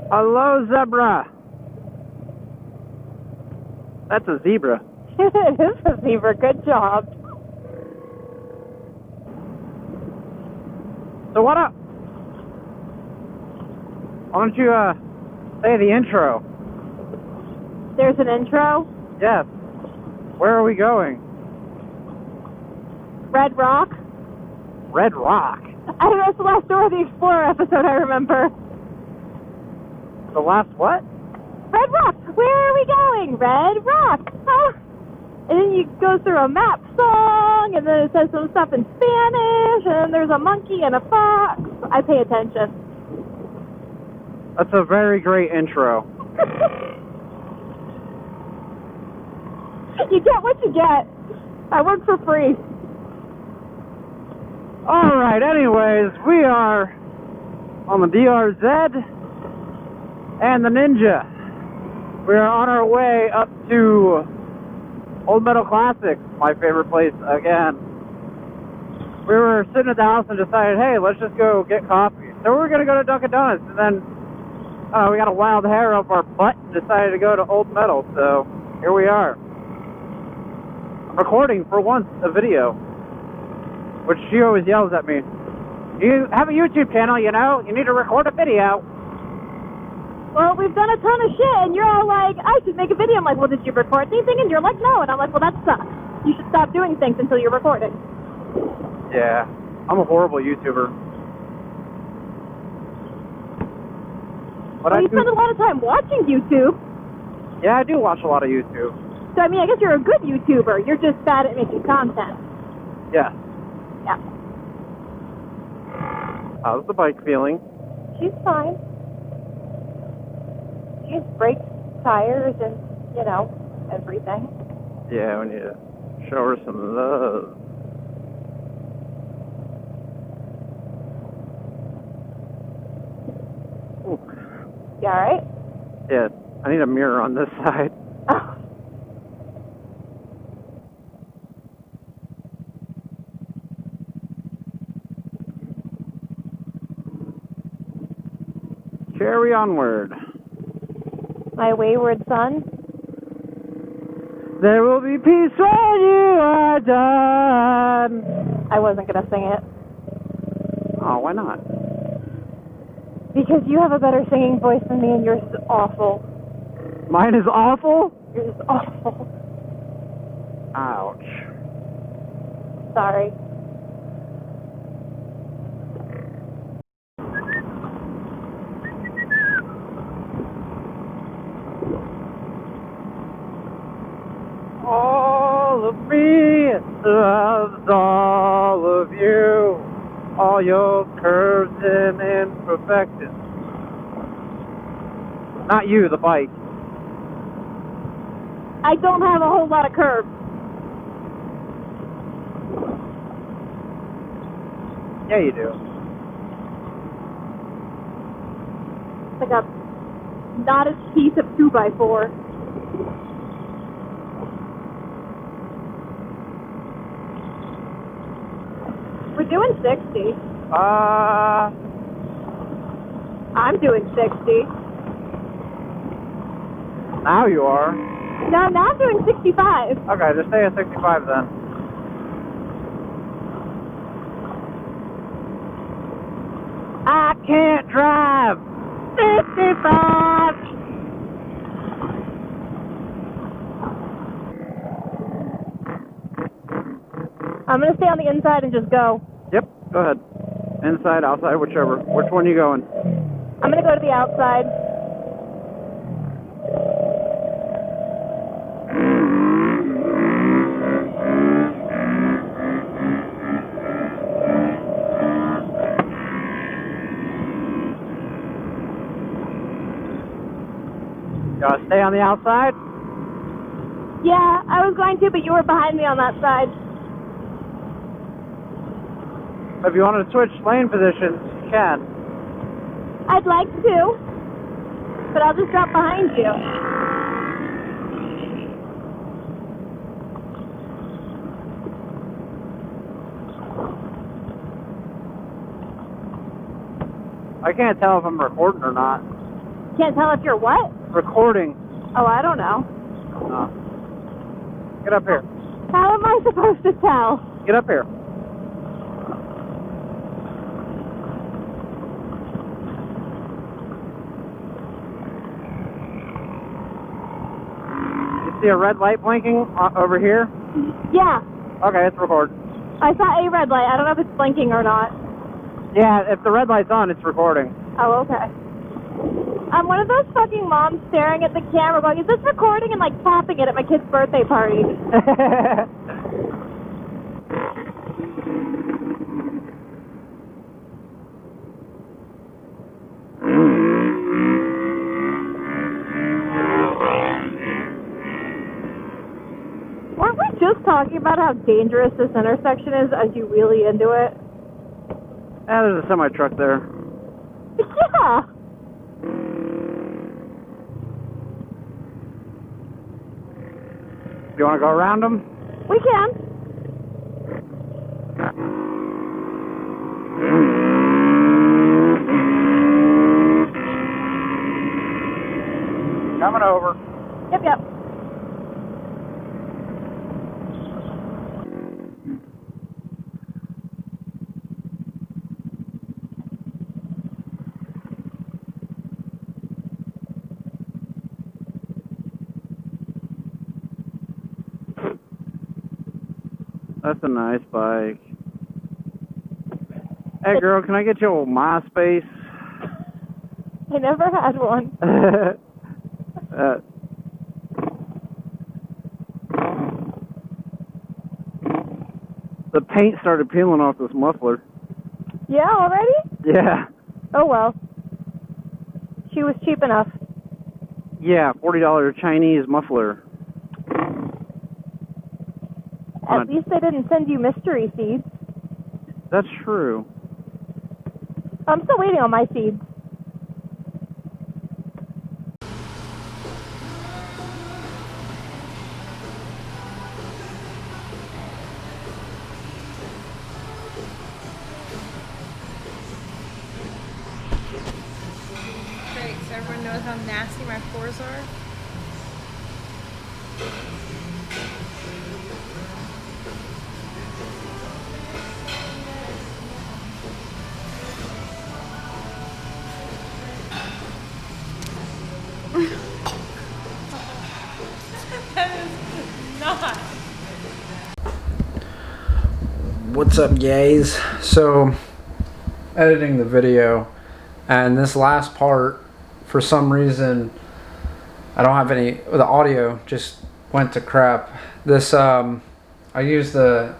Hello, zebra. That's a zebra. It is a zebra. Good job. So what up? Why don't you say the intro? There's an intro. Yes. Where are we going? Red Rock. Red Rock. That's the last Dora the Explorer episode I remember. The last what? Red Rock. Where are we going? Red Rock. Ah. And then you go through a map song, and then it says some stuff in Spanish, and there's a monkey and a fox. I pay attention. That's a very great intro. You get what you get. I work for free. Alright, anyways, we are on the DRZ and the Ninja. We are on our way up to Old Metal Classics, my favorite place again. We were sitting at the house and decided, hey, let's just go get coffee. So we were going to go to Dunkin' Donuts, and then we got a wild hair up our butt and decided to go to Old Metal, so here we are. I'm recording, for once, a video, which she always yells at me. You have a YouTube channel, you know? You need to record a video. Well, we've done a ton of shit, and you're all like, I should make a video. I'm like, well, did you record anything? And you're like, no. And I'm like, well, that sucks. You should stop doing things until you're recording. Yeah, I'm a horrible YouTuber. But well, you spend a lot of time watching YouTube. Yeah, I do watch a lot of YouTube. So, I mean, I guess you're a good YouTuber. You're just bad at making content. Yeah. Yeah. How's the bike feeling? She's fine. She's brakes, tires, and, you know, everything. Yeah, we need to show her some love. Ooh. You alright? Yeah, I need a mirror on this side. Oh. Carry onward. My wayward son. There will be peace when you are done. I wasn't going to sing it. Oh, why not? Because you have a better singing voice than me, and yours is awful. Mine is awful? Yours is awful. Ouch. Sorry. All of me loves all of you, all your curves and imperfections. Not you, the bike. I don't have a whole lot of curves. Yeah, you do. It's like a knotted piece of 2x4. We're doing 60. I'm doing 60. Now you are. No, now I'm doing 65. Okay, just stay at 65 then. I can't drive 55. I'm going to stay on the inside and just go. Yep, go ahead. Inside, outside, whichever. Which one are you going? I'm going to go to the outside. You gotta stay on the outside? Yeah, I was going to, but you were behind me on that side. If you want to switch lane positions, you can. I'd like to, but I'll just drop behind you. I can't tell if I'm recording or not. Can't tell if you're what? Recording. Oh, I don't know. Get up here. How am I supposed to tell? Get up here. You see a red light blinking over here? Yeah. Okay, it's record. I saw a red light. I don't know if it's blinking or not. Yeah, if the red light's on, it's recording. Oh, okay. I'm one of those fucking moms staring at the camera going, is this recording? And like tapping it at my kid's birthday party. Weren't we just talking about how dangerous this intersection is as you wheelie into it? Ah, there's a semi-truck there. Yeah. Do you want to go around them? We can. Coming over. Yep, yep. That's a nice bike. Hey girl, can I get you a MySpace? I never had one. The paint started peeling off this muffler. Yeah, already? Yeah. Oh well. She was cheap enough. Yeah, $40 Chinese muffler. At least they didn't send you mystery seeds. That's true. I'm still waiting on my seeds. Great, so everyone knows how nasty my pores are. That is not. What's up, guys? So, editing the video, and this last part, for some reason, I don't have any, the audio just went to crap. This, I use the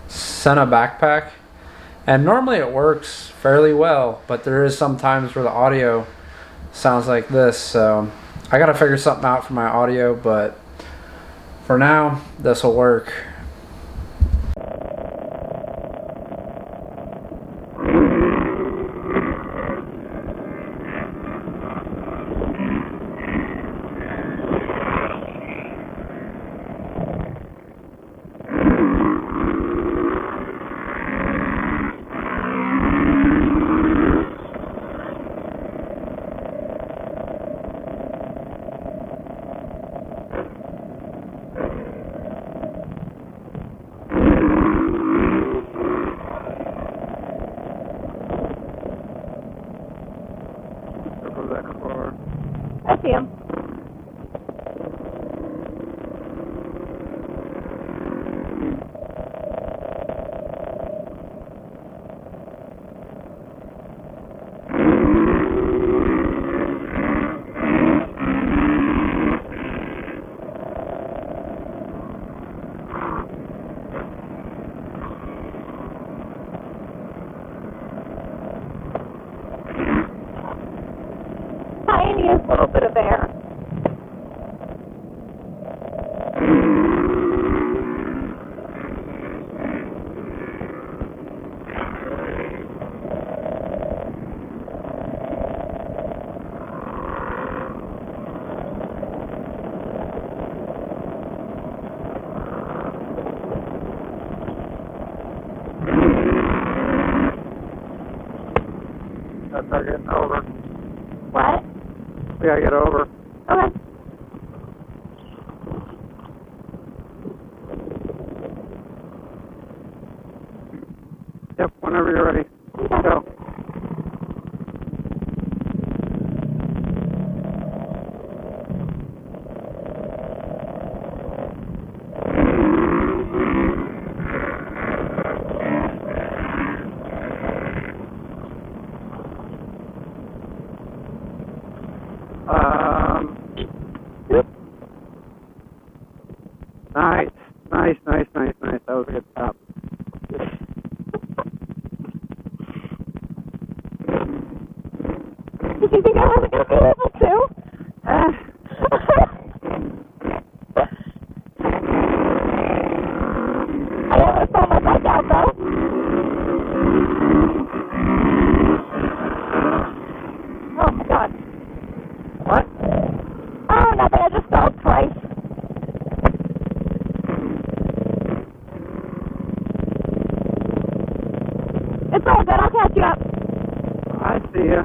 Senna backpack, and normally it works fairly well, but there is some times where the audio sounds like this, so I gotta figure something out for my audio, but for now, this will work. I see him. Tiniest little bit of air. That's not getting over. What? We gotta get over. Okay. Yep, whenever you're ready. Okay. Go. Yep. Nice. That was a good stop. Did you think I wasn't going to be able to? I almost pulled my bike out, though. Oh, my God. What? Oh, nothing. I just fell twice. It's all good. I'll catch you up. I see ya.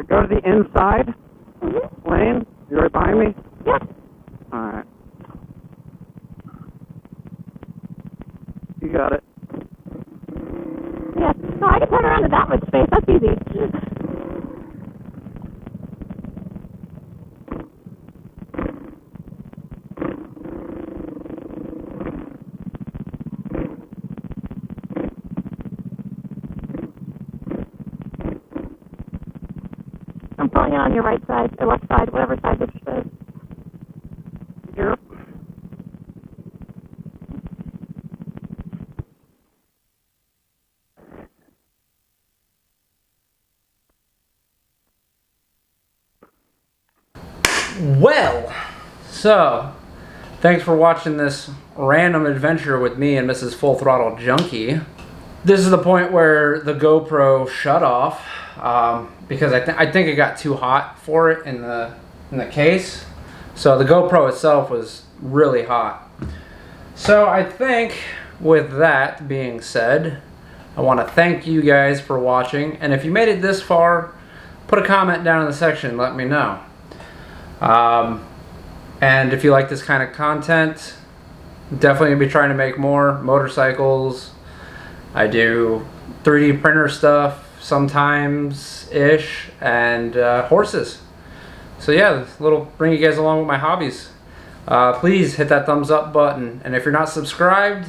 Go to the inside lane. You're right behind me? Yep. Alright. You got it. Yeah. No, I can turn around in that much space. That's easy. I'm pulling in on your right side, or left side, whatever side this is. Yep. Well, so thanks for watching this random adventure with me and Mrs. Full Throttle Junkie. This is the point where the GoPro shut off because I think it got too hot for it in the case. So the GoPro itself was really hot. So I think with that being said, I want to thank you guys for watching, and if you made it this far, put a comment down in the section, let me know. And if you like this kind of content, definitely gonna be trying to make more motorcycles. I do 3D printer stuff sometimes ish, and horses. So yeah, bring you guys along with my hobbies. Please hit that thumbs up button, and if you're not subscribed,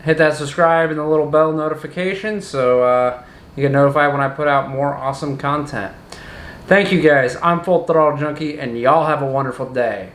hit that subscribe and the little bell notification so you get notified when I put out more awesome content. Thank you guys. I'm Full Throttle Junkie, and y'all have a wonderful day.